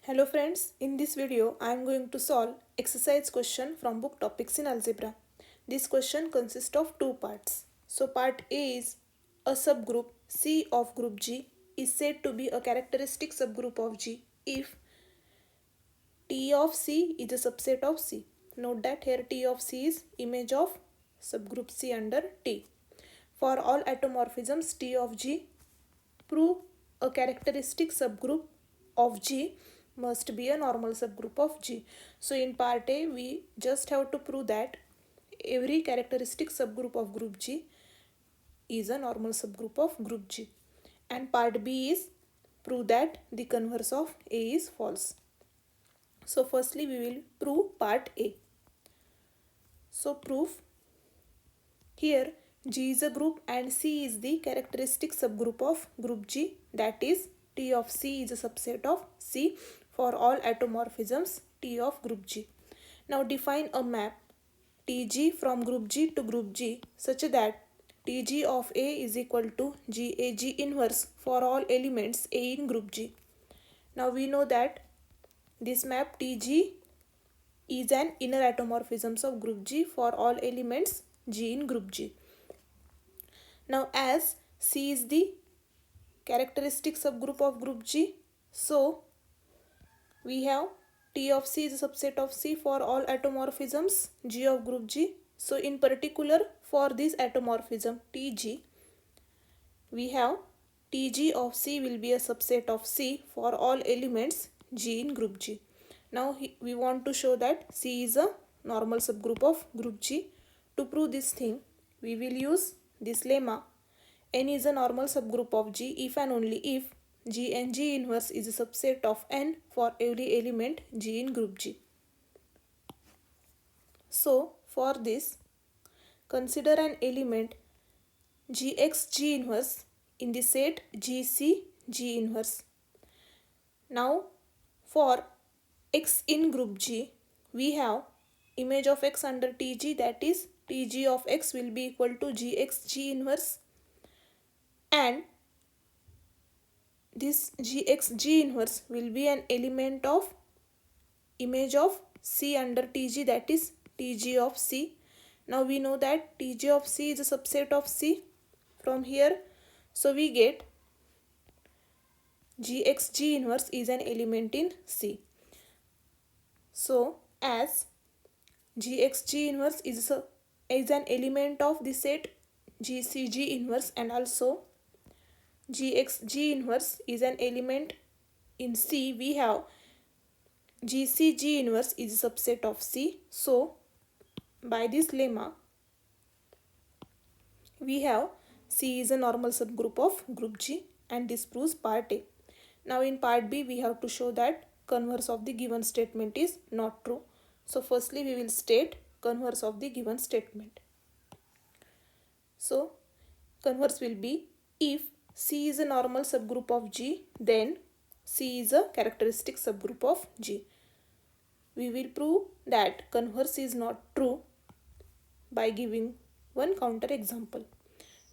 Hello friends, in this video I am going to solve exercise question from book Topics in Algebra. This question consists of two parts. So part A is a subgroup C of group G is said to be a characteristic subgroup of G if T of C is a subset of C. Note that here T of C is image of subgroup C under T. For all automorphisms T of G, prove a characteristic subgroup of G must be a normal subgroup of G. So in part A, we just have to prove that every characteristic subgroup of group G is a normal subgroup of group G. And part B is prove that the converse of A is false. So firstly, we will prove part A. So proof. Here G is a group and C is the characteristic subgroup of group G, that is T of C is a subset of C for all automorphisms T of group G. Now define a map Tg from group G to group G such that Tg of A is equal to GAG inverse for all elements A in group G. Now we know that this map Tg is an inner automorphisms of group G for all elements G in group G. Now as C is the characteristic subgroup of group G, so we have T of C is a subset of C for all automorphisms G of group G. So in particular for this automorphism Tg, we have Tg of C will be a subset of C for all elements G in group G. Now we want to show that C is a normal subgroup of group G. To prove this thing, we will use this lemma. N is a normal subgroup of G if and only if G and G inverse is a subset of N for every element G in group G. So for this, consider an element Gx G inverse in the set Gc G inverse. Now for X in group G, we have image of X under Tg, that is Tg of X will be equal to Gx G inverse, and this Gx G inverse will be an element of image of C under Tg, that is Tg of C. Now we know that Tg of C is a subset of C from here, so we get Gx G inverse is an element in C. So as Gx G inverse is an element of the set Gc G inverse, and also Gx G inverse is an element in C, we have Gc G inverse is a subset of C. So by this lemma, we have C is a normal subgroup of group G, and this proves part A. Now in part B, we have to show that converse of the given statement is not true. So firstly, we will state converse of the given statement. So converse will be if C is a normal subgroup of G, then C is a characteristic subgroup of G. We will prove that converse is not true by giving one counter example,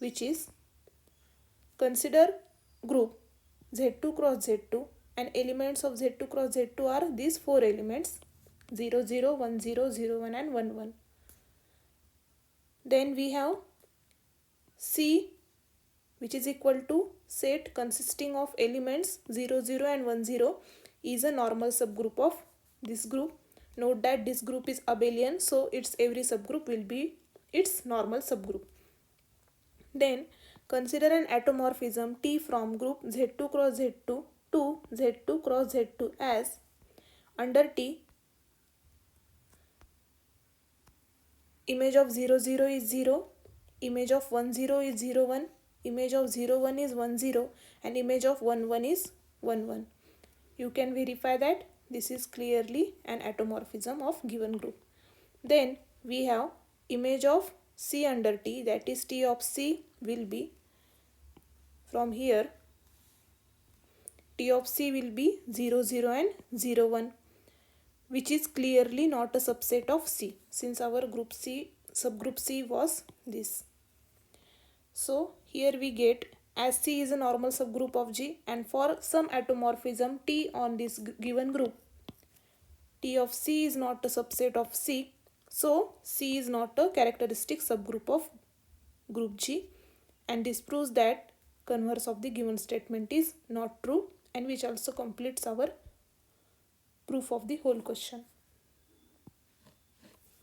which is consider group Z2 cross Z2 and elements of Z2 cross Z2 are these four elements 0, 0, 1, 0, 0, 1 and 1, 1. Then we have C, which is equal to set consisting of elements 0, 0 and 1, 0 is a normal subgroup of this group. Note that this group is abelian, so its every subgroup will be its normal subgroup. Then consider an automorphism T from group Z2 cross Z2 to Z2 cross Z2 as under T image of 0, 0 is 0, image of 1, 0 is 0, 1, image of 0, 1 is 1, 0 and image of 1, 1 is 1, 1. You can verify that this is clearly an automorphism of given group. Then we have image of C under T, that is T of C will be from here T of C will be 0, 0 and 0, 1, which is clearly not a subset of C since our group C subgroup C was this. So here we get as C is a normal subgroup of G, and for some atomorphism T on this given group. T of C is not a subset of C, so C is not a characteristic subgroup of group G, and this proves that converse of the given statement is not true, and which also completes our proof of the whole question.